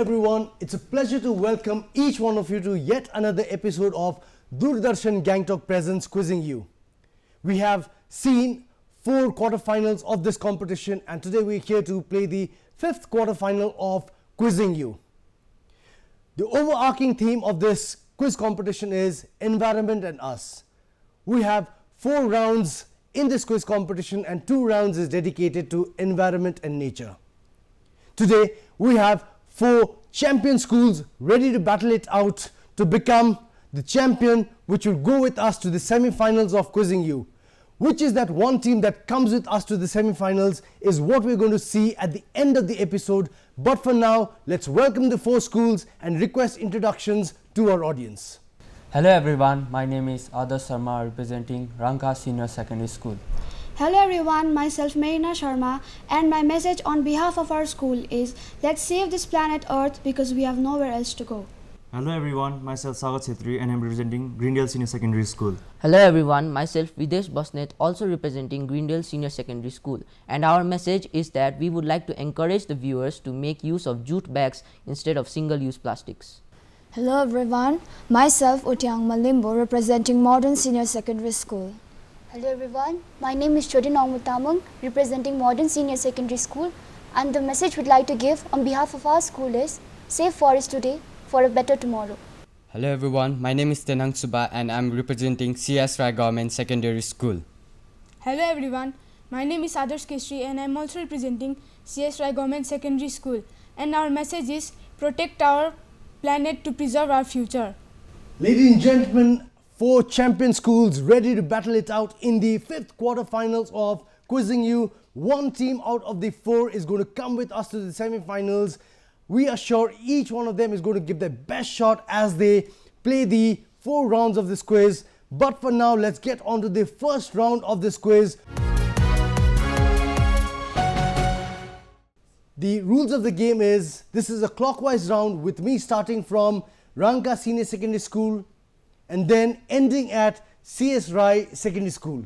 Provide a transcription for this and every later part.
everyone, it's a pleasure to welcome each one of you to yet another episode of Doordarshan Gangtok Presents Quizzing You. We have seen 4 quarterfinals of this competition and today we're here to play the 5th quarterfinal of Quizzing You. The overarching theme of this quiz competition is environment and us. We have 4 rounds in this quiz competition and 2 rounds is dedicated to environment and nature. Today we have 4 champion schools ready to battle it out to become the champion which will go with us to the semi-finals of Quizzing You. Which is that one team that comes with us to the semi-finals is what we're going to see at the end of the episode. But for now, let's welcome the 4 schools and request introductions to our audience. Hello everyone, my name is Adarsh Sharma representing Ranka Senior Secondary School. Hello everyone, myself Meena Sharma and my message on behalf of our school is let's save this planet Earth because we have nowhere else to go. Hello everyone, myself Sagar Chhetri and I am representing Greendale Senior Secondary School. Hello everyone, myself Videsh Basnet also representing Greendale Senior Secondary School, and our message is that we would like to encourage the viewers to make use of jute bags instead of single-use plastics. Hello everyone, myself Utyang Malimbo representing Modern Senior Secondary School. Hello everyone, my name is Chodin Ongmutamung representing Modern Senior Secondary School, and the message we'd like to give on behalf of our school is save forest today for a better tomorrow. Hello everyone, my name is Tenang Suba and I'm representing CS Rai Government Secondary School. Hello everyone, my name is Adarsh Keshri and I'm also representing CS Rai Government Secondary School, and our message is protect our planet to preserve our future. Ladies and gentlemen, 4 champion schools ready to battle it out in the 5th quarterfinals of Quizzing You. 1 team out of the 4 is going to come with us to the semi-finals. We are sure each one of them is going to give their best shot as they play the 4 rounds of this quiz. But for now, let's get on to the first round of this quiz. The rules of the game is, this is a clockwise round with me starting from Ranka Senior Secondary School and then ending at CS Rai Secondary School.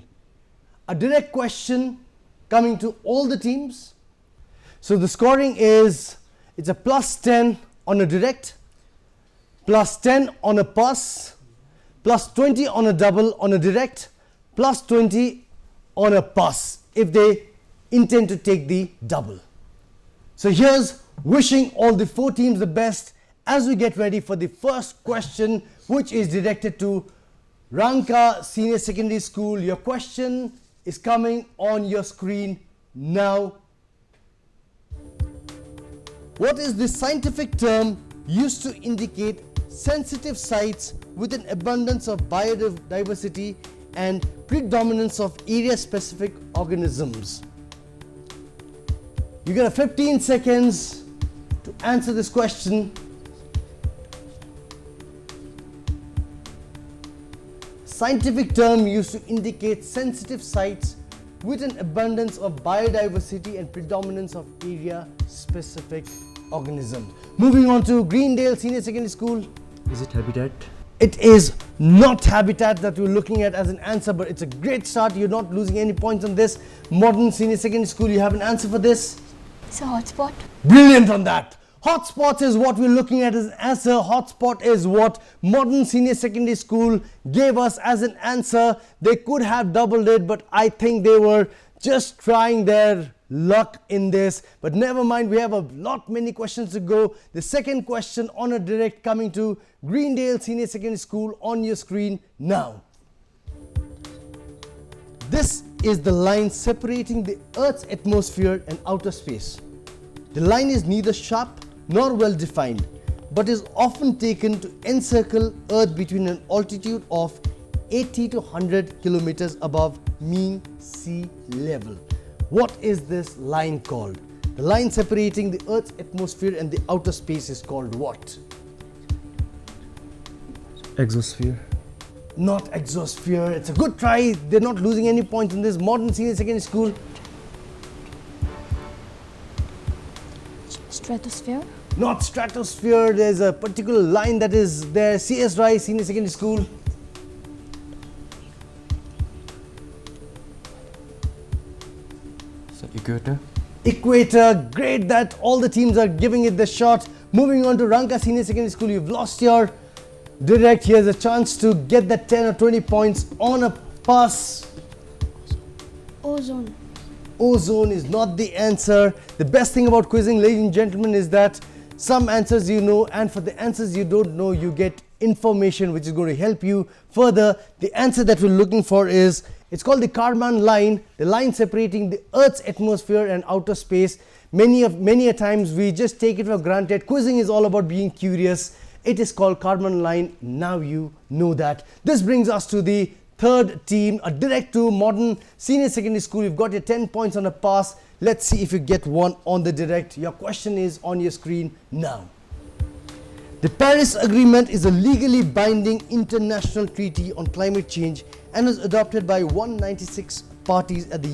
A direct question coming to all the teams. So the scoring is, it's a plus 10 on a direct, plus 10 on a pass, plus 20 on a double on a direct, plus 20 on a pass if they intend to take the double. So here's wishing all the 4 teams the best as we get ready for the first question, which is directed to Ranka Senior Secondary School. Your question is coming on your screen now. What is the scientific term used to indicate sensitive sites with an abundance of biodiversity and predominance of area-specific organisms? You get 15 seconds to answer this question. Scientific term used to indicate sensitive sites with an abundance of biodiversity and predominance of area-specific organisms. Moving on to Greendale Senior Secondary School. Is it habitat? It is not habitat that we're looking at as an answer, but it's a great start. You're not losing any points on this. Modern Senior Secondary School, you have an answer for this? It's a hotspot. Brilliant on that. Hotspots is what we're looking at as an answer. Hotspot is what Modern Senior Secondary School gave us as an answer. They could have doubled it, but I think they were just trying their luck in this. But never mind, we have many questions to go. The second question on a direct coming to Greendale Senior Secondary School on your screen now. This is the line separating the Earth's atmosphere and outer space. The line is neither sharp nor well defined, but is often taken to encircle Earth between an altitude of 80 to 100 kilometers above mean sea level. What is this line called? The line separating the Earth's atmosphere and the outer space is called what? Exosphere. Not exosphere. It's a good try. They're not losing any points in this. Modern Senior Secondary School. Stratosphere. Not stratosphere. There's a particular line that is there. CS Rai Senior Secondary School. So equator. Equator. Great that all the teams are giving it the shot. Moving on to Ranka Senior Secondary School, you've lost your direct. Here's a chance to get that 10 or 20 points on a pass. Ozone. Ozone is not the answer. The best thing about quizzing, ladies and gentlemen, is that some answers you know, and for the answers you don't know, you get information which is going to help you further. The answer that we're looking for is, it's called the Kármán line, the line separating the Earth's atmosphere and outer space. Many a times we just take it for granted. Quizzing is all about being curious. It is called Kármán line. Now you know that. This brings us to the third team, a direct to Modern Senior Secondary School. You've got your 10 points on a pass. Let's see if you get one on the direct. Your question is on your screen now. The Paris Agreement is a legally binding international treaty on climate change and was adopted by 196 parties at the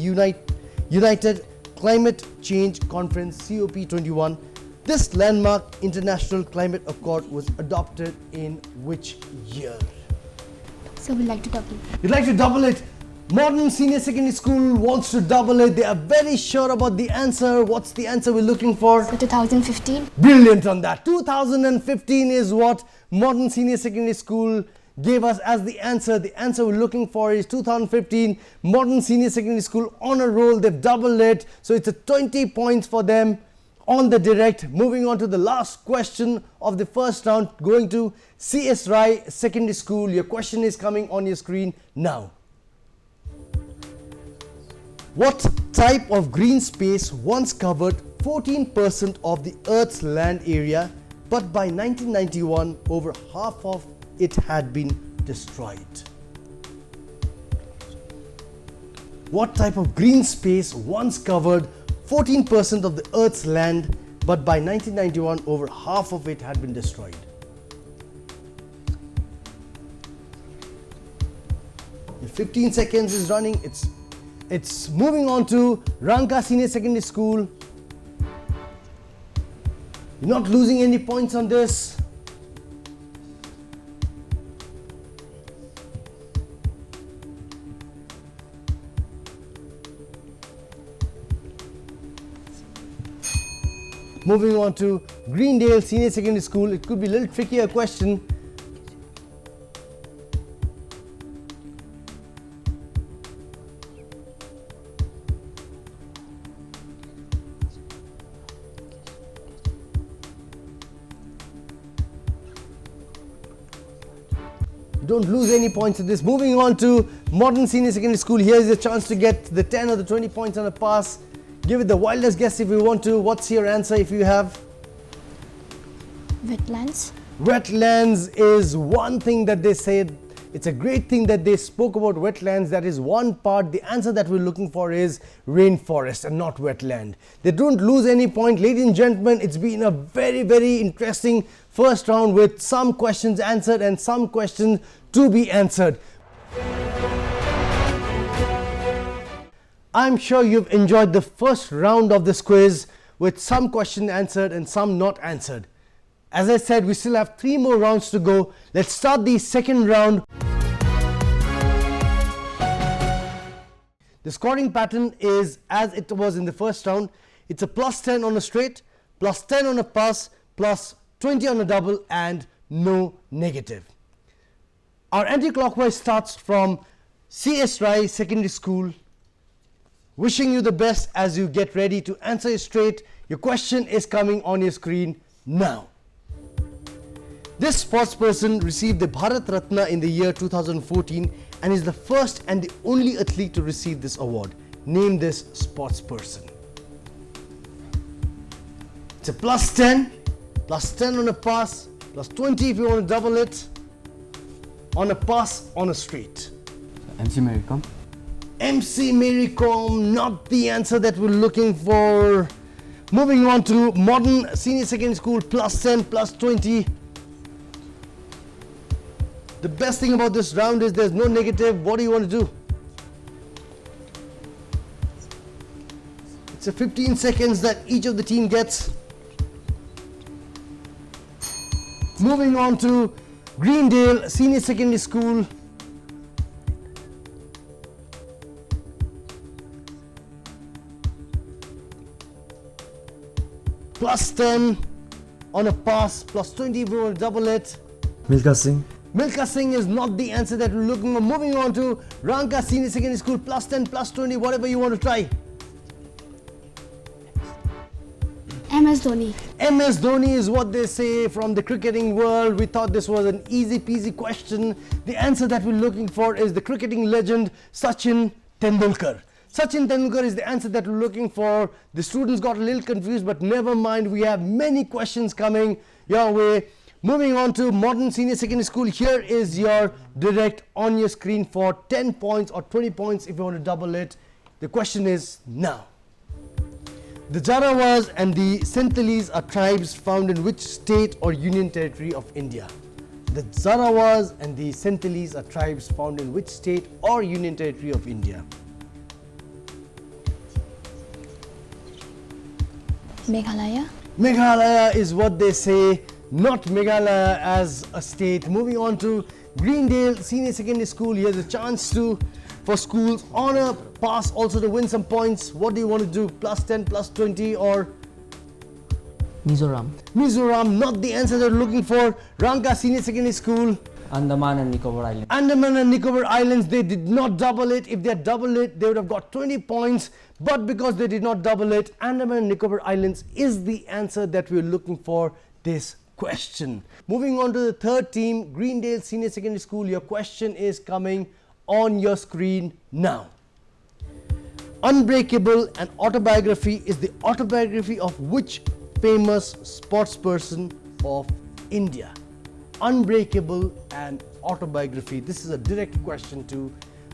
United Climate Change Conference COP21. This landmark international climate accord was adopted in which year? So we'd like to double. You'd like to double it. Modern Senior Secondary School wants to double it. They are very sure about the answer. What's the answer we're looking for? So 2015. Brilliant on that. 2015 is what Modern Senior Secondary School gave us as the answer. The answer we're looking for is 2015. Modern Senior Secondary School on a roll. They've doubled it. So it's a 20 points for them on the direct. Moving on to the last question of the first round, going to CS Rai Secondary School. Your question is coming on your screen now. What type of green space once covered 14% of the Earth's land area, but by 1991 over half of it had been destroyed? What type of green space once covered 14% of the Earth's land, but by 1991 over half of it had been destroyed? Your 15 seconds is running. It's moving on to Ranka Senior Secondary School. You're not losing any points on this. Moving on to Greendale Senior Secondary School. It could be a little trickier question. Don't lose any points in this. Moving on to Modern Senior Secondary School. Here's your chance to get the 10 or the 20 points on a pass. Give it the wildest guess if you want to. What's your answer if you have? Wetlands. Wetlands is one thing that they said. It's a great thing that they spoke about wetlands. That is one part. The answer that we're looking for is rainforest and not wetland. They don't lose any point. Ladies and gentlemen, it's been a very, very interesting first round with some questions answered and some questions to be answered. I'm sure you've enjoyed the first round of this quiz with some questions answered and some not answered. As I said, we still have 3 more rounds to go. Let's start the second round. The scoring pattern is as it was in the first round. It's a plus 10 on a straight, plus 10 on a pass, plus 20 on a double, and no negative. Our anti-clockwise starts from CS Rai Secondary School. Wishing you the best as you get ready to answer it straight. Your question is coming on your screen now. This sports person received the Bharat Ratna in the year 2014 and is the first and the only athlete to receive this award. Name this sports person. It's a plus 10 on a pass, plus 20 if you want to double it, on a pass, on a straight. MC Mary Kom. MC Mary Kom, not the answer that we're looking for. Moving on to Modern Senior Secondary School, plus 10, plus 20. The best thing about this round is there's no negative. What do you want to do? It's a 15 seconds that each of the team gets. Moving on to Greendale Senior Secondary School. Plus 10, on a pass, plus 20 if you want to double it. Milka Singh. Milka Singh is not the answer that we're looking for. Moving on to Ranka Senior Secondary School, plus 10, plus 20, whatever you want to try. MS Dhoni. MS Dhoni is what they say from the cricketing world. We thought this was an easy peasy question. The answer that we're looking for is the cricketing legend Sachin Tendulkar. Sachin Tendulkar is the answer that we're looking for. The students got a little confused, but never mind. We have many questions coming your way. Moving on to Modern Senior Secondary School. Here is your direct on your screen for 10 points or 20 points if you want to double it. The question is now. The Jarawas and the Sentinels are tribes found in which state or union territory of India? The Jarawas and the Sentinels are tribes found in which state or union territory of India? Meghalaya. Meghalaya is what they say, not Meghalaya as a state. Moving on to Greendale Senior Secondary School. Here's a chance for schools on a pass also to win some points. What do you want to do? Plus 10, plus 20 or? Mizoram. Mizoram, not the answer they're looking for. Ranka Senior Secondary School. Andaman and Nicobar Islands. Andaman and Nicobar Islands, they did not double it. If they had doubled it, they would have got 20 points. But because they did not double it, Andaman and Nicobar Islands is the answer that we're looking for this question. Moving on to the third team, Greendale Senior Secondary School. Your question is coming on your screen now. Unbreakable, an autobiography, is the autobiography of which famous sportsperson of India? Unbreakable, an autobiography. This is a direct question to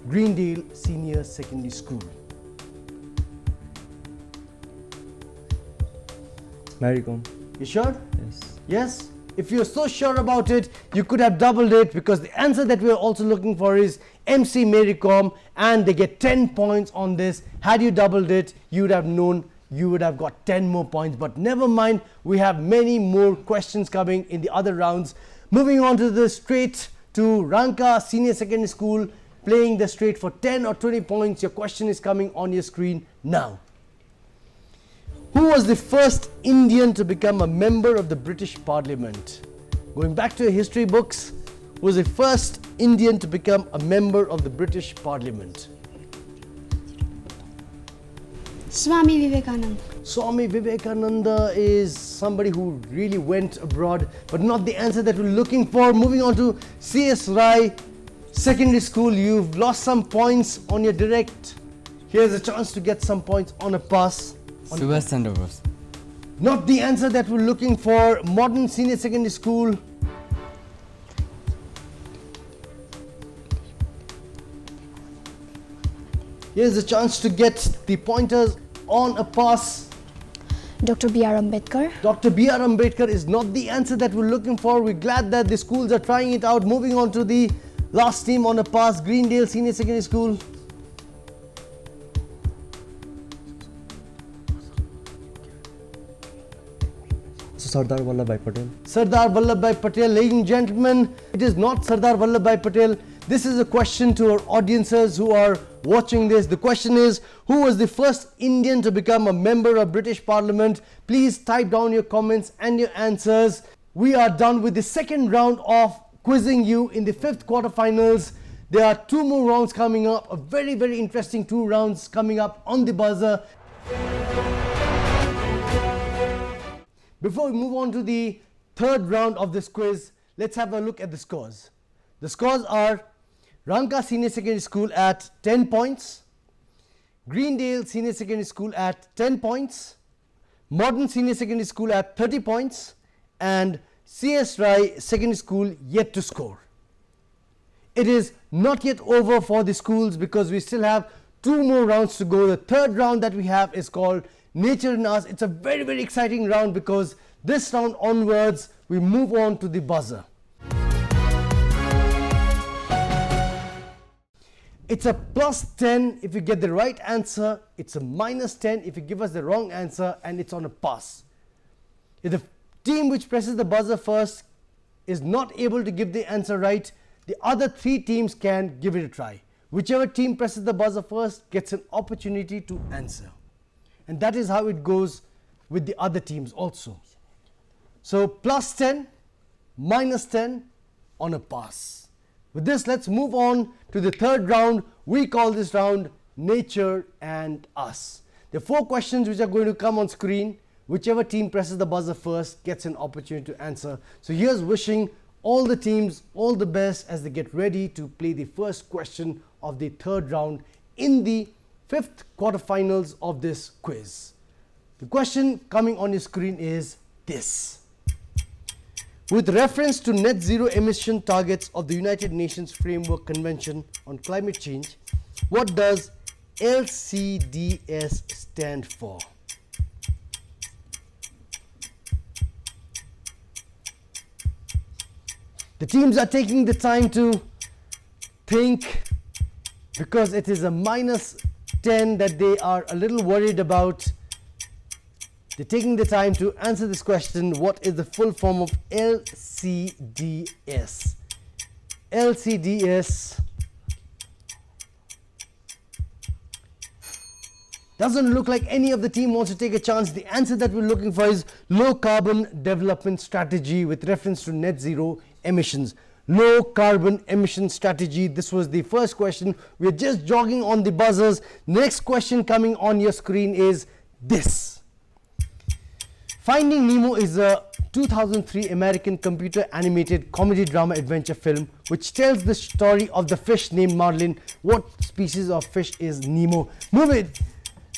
Greendale Senior Secondary School. Mary Kom. You sure? Yes. Yes? If you're so sure about it, you could have doubled it, because the answer that we're also looking for is MC Mary Kom, and they get 10 points on this. Had you doubled it, you would have known you would have got 10 more points. But never mind, we have many more questions coming in the other rounds. Moving on to the straight to Ranka Senior Secondary School, playing the straight for 10 or 20 points. Your question is coming on your screen now. Who was the first Indian to become a member of the British Parliament? Going back to your history books, who was the first Indian to become a member of the British Parliament? Swami Vivekananda. Swami Vivekananda is somebody who really went abroad, but not the answer that we're looking for. Moving on to CS Rai Secondary School. You've lost some points on your direct. Here's a chance to get some points on a pass. Subhash Chandra Bose. Not the answer that we're looking for. Modern Senior Secondary School. Here's a chance to get the pointers on a pass. Dr. B.R. Ambedkar. Dr. B.R. Ambedkar is not the answer that we're looking for. We're glad that the schools are trying it out. Moving on to the last team on a pass, Greendale Senior Secondary School. Sardar Vallabhbhai Patel. Sardar Vallabhbhai Patel, ladies and gentlemen, it is not Sardar Vallabhbhai Patel. This is a question to our audiences who are watching this. The question is, who was the first Indian to become a member of British Parliament? Please type down your comments and your answers. We are done with the second round of quizzing you in the fifth quarterfinals. There are two more rounds coming up, a very, very interesting 2 rounds coming up on the buzzer. Before we move on to the third round of this quiz, let's have a look at the scores. The scores are Ranka Senior Secondary School at 10 points, Greendale Senior Secondary School at 10 points, Modern Senior Secondary School at 30 points, and CS Rai Secondary School yet to score. It is not yet over for the schools because we still have 2 more rounds to go. The third round that we have is called Nature in Us. It's a very, very exciting round because this round onwards we move on to the buzzer. It's a plus 10 if you get the right answer, it's a minus 10 if you give us the wrong answer, and it's on a pass. If the team which presses the buzzer first is not able to give the answer right, the other 3 teams can give it a try. Whichever team presses the buzzer first gets an opportunity to answer. And that is how it goes with the other teams also. So plus 10, minus 10 on a pass. With this, let's move on to the third round. We call this round Nature and Us. There are 4 questions which are going to come on screen. Whichever team presses the buzzer first gets an opportunity to answer. So here's wishing all the teams all the best as they get ready to play the first question of the third round in the 5th quarterfinals of this quiz. The question coming on your screen is this. With reference to net zero emission targets of the United Nations Framework Convention on Climate Change, what does LCDS stand for? The teams are taking the time to think because it is a minus 10 that they are a little worried about. They're taking the time to answer this question. What is the full form of LCDS? LCDS doesn't look like any of the team wants to take a chance. The answer that we're looking for is low carbon development strategy with reference to net zero emissions. Low carbon emission strategy. This was the first question. We're just jogging on the buzzers. Next question coming on your screen is this. Finding Nemo is a 2003 American computer animated comedy drama adventure film which tells the story of the fish named Marlin. What species of fish is Nemo? Move it.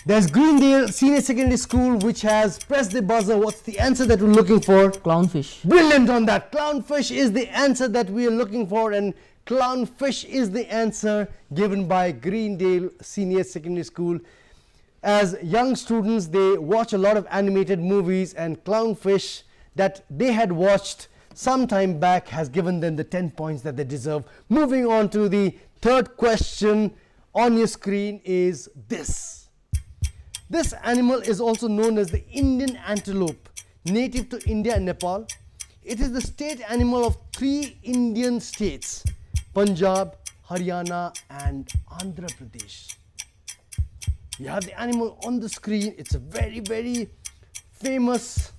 There's Greendale Senior Secondary School which has pressed the buzzer. What's the answer that we're looking for? Clownfish. Brilliant on that. Clownfish is the answer that we are looking for, and clownfish is the answer given by Greendale Senior Secondary School. As young students, they watch a lot of animated movies, and clownfish that they had watched some time back has given them the 10 points that they deserve. Moving on to the third question on your screen is this. This animal is also known as the Indian antelope, native to India and Nepal. It is the state animal of 3 Indian states, Punjab, Haryana and Andhra Pradesh. You have the animal on the screen. It's a very, very famous.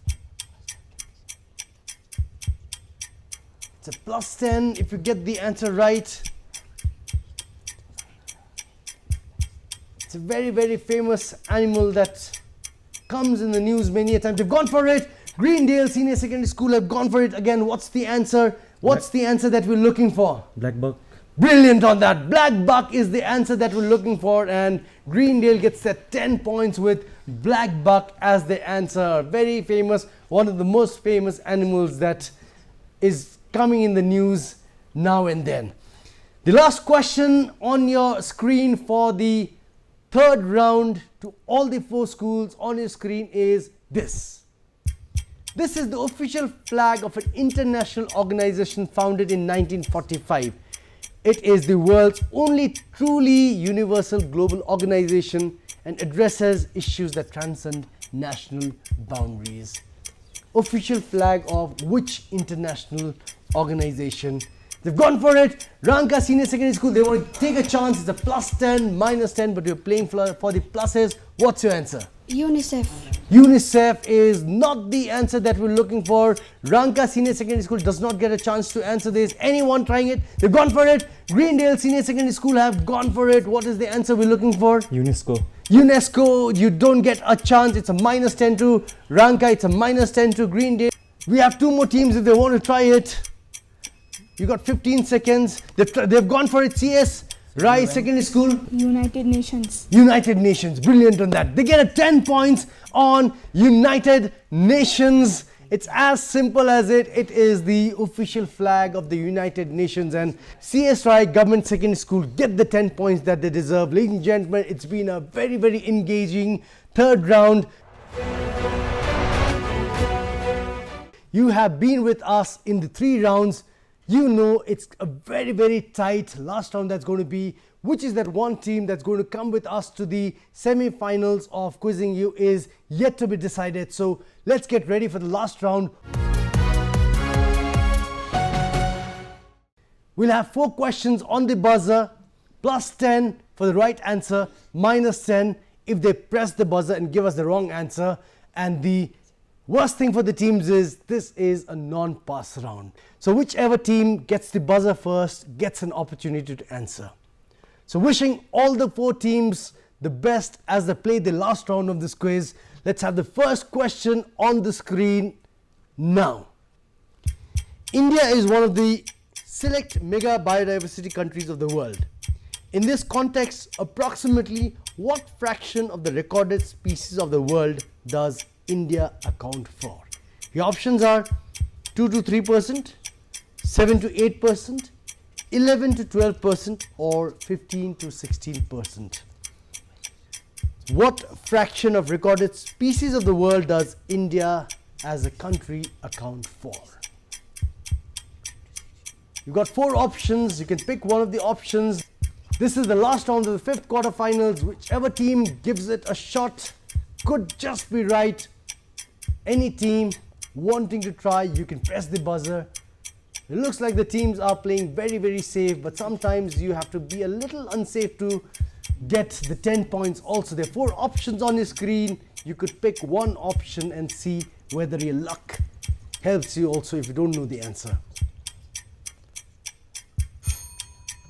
It's a plus 10 if you get the answer right. It's a very, very famous animal that comes in the news many a time. They've gone for it. Greendale Senior Secondary School have gone for it again. What's the answer? What's the answer that we're looking for? Black buck. Brilliant on that. Black buck is the answer that we're looking for, and Greendale gets that 10 points with black buck as the answer. Very famous, one of the most famous animals that is coming in the news now and then. The last question on your screen for the third round to all the 4 schools on your screen is this. This is the official flag of an international organization founded in 1945. It is the world's only truly universal global organization and addresses issues that transcend national boundaries. Official flag of which international organization? They've gone for it. Ranka Senior Secondary School, they want to take a chance. It's a plus 10, minus 10, but you're playing for the pluses. What's your answer? UNICEF. UNICEF is not the answer that we're looking for. Ranka Senior Secondary School does not get a chance to answer this. Anyone trying it? They've gone for it. Greendale Senior Secondary School have gone for it. What is the answer we're looking for? UNESCO. UNESCO, you don't get a chance. It's a minus 10 to Ranka. It's a minus 10 to Greendale. We have 2 more teams if they want to try it. You got 15 seconds. They've gone for it. CS Rise Secondary School. United Nations. United Nations. Brilliant on that. They get a 10 points on United Nations. It's as simple as it. It is the official flag of the United Nations, and CS Rai Government Secondary School get the 10 points that they deserve. Ladies and gentlemen, it's been a very, very engaging third round. You have been with us in the 3 rounds. You know it's a very, very tight last round that's going to be, which is that one team that's going to come with us to the semi-finals of Quizzing You is yet to be decided. So let's get ready for the last round. We'll have 4 questions on the buzzer, plus 10 for the right answer, minus 10 if they press the buzzer and give us the wrong answer. And the Worst thing for the teams is this is a non-pass round. So whichever team gets the buzzer first gets an opportunity to answer. So wishing all the 4 teams the best as they play the last round of this quiz. Let's have the first question on the screen now. India is one of the select mega biodiversity countries of the world. In this context, approximately what fraction of the recorded species of the world does India account for? The options are 2 to 3%, 7 to 8%, 11 to 12% or 15 to 16%. What fraction of recorded species of the world does India as a country account for? You've got 4 options. You can pick one of the options. This is the last round of the 5th quarterfinals. Whichever team gives it a shot could just be right. Any team wanting to try, you can press the buzzer. It looks like the teams are playing very safe, but sometimes you have to be a little unsafe to get the 10 points also. There are 4 options on your screen. You could pick one option and see whether your luck helps you also if you don't know the answer.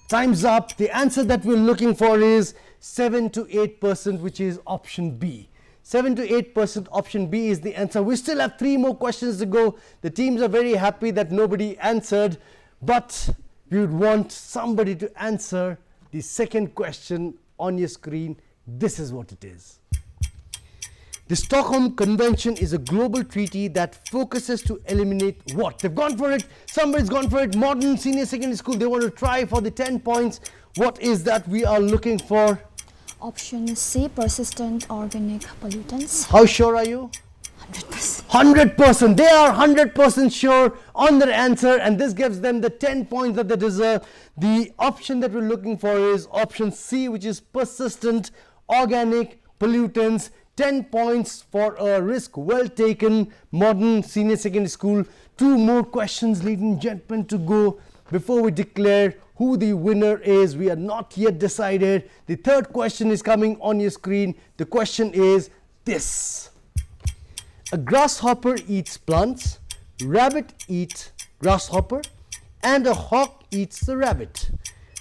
Time's up. The answer that we're looking for is 7 to 8%, which is option B. 7 to 8% option B is the answer. We still have 3 more questions to go. The teams are very happy that nobody answered, but we would want somebody to answer the second question on your screen. This is what it is. The Stockholm Convention is a global treaty that focuses to eliminate what? They've gone for it. Somebody's gone for it. Modern senior secondary school. They want to try for the 10 points. What is that we are looking for? Option C, persistent organic pollutants. How sure are you? 100%. 100%. They are 100% sure on their answer, and this gives them the 10 points that they deserve. The option that we're looking for is option C, which is persistent organic pollutants. 10 points for a risk well taken. Modern senior secondary school. 2 more questions, ladies and gentlemen, to go before we declare who the winner is. We are not yet decided. The third question is coming on your screen. The question is this. A grasshopper eats plants, rabbit eats grasshopper, and a hawk eats the rabbit.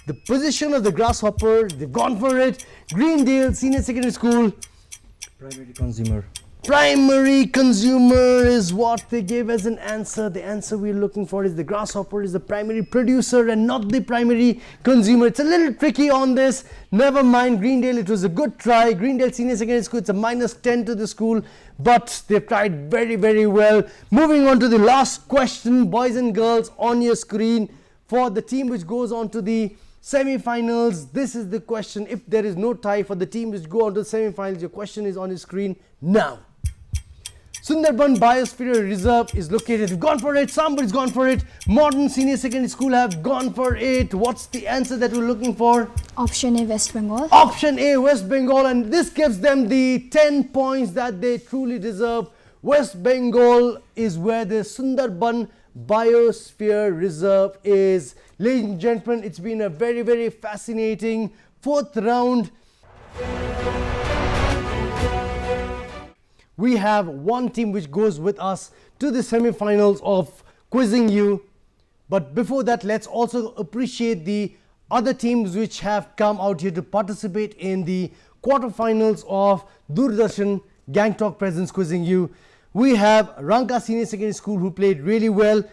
The position of the grasshopper, they've gone for it. Greendale Senior Secondary School. Primary consumer. Primary consumer is what they gave as an answer. The answer we're looking for is the grasshopper is the primary producer and not the primary consumer. It's a little tricky on this. Never mind, Greendale, it was a good try. Greendale Senior Secondary School, it's a -10 to the school, but they've tried very well. Moving on to the last question, boys and girls, on your screen for the team which goes on to the semi-finals. This is the question. If there is no tie for the team which go on to the semi-finals, your question is on your screen now. Sundarban Biosphere Reserve is located. They've gone for it. Somebody's gone for it. Modern Senior Secondary School have gone for it. What's the answer that we're looking for? Option A, West Bengal. Option A, West Bengal, and this gives them the 10 points that they truly deserve. West Bengal is where the Sundarban Biosphere Reserve is. Ladies and gentlemen, it's been a very fascinating 4th round. We have one team which goes with us to the semi-finals of Quizzing You. But before that, let's also appreciate the other teams which have come out here to participate in the quarterfinals of Doordarshan Gangtok Presents Quizzing You. We have Ranka Senior Secondary School who played really well.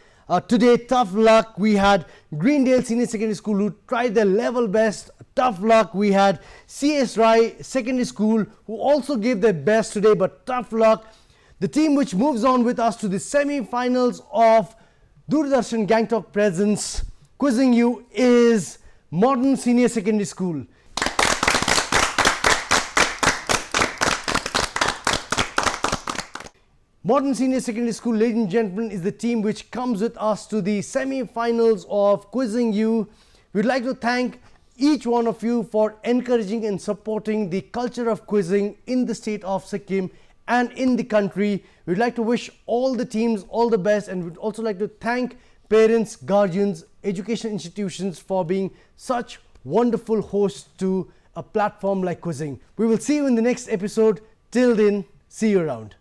Today, tough luck. We had Greendale Senior Secondary School who tried their level best. Tough luck. We had CS Rai Secondary School who also gave their best today, but tough luck. The team which moves on with us to the semi-finals of Doordarshan Gangtok Presents Quizzing You is Modern Senior Secondary School. Modern Senior Secondary School, ladies and gentlemen, is the team which comes with us to the semi-finals of Quizzing You. We'd like to thank each one of you for encouraging and supporting the culture of quizzing in the state of Sikkim and in the country. We'd like to wish all the teams all the best, and we'd also like to thank parents, guardians, education institutions for being such wonderful hosts to a platform like quizzing. We will see you in the next episode. Till then, see you around.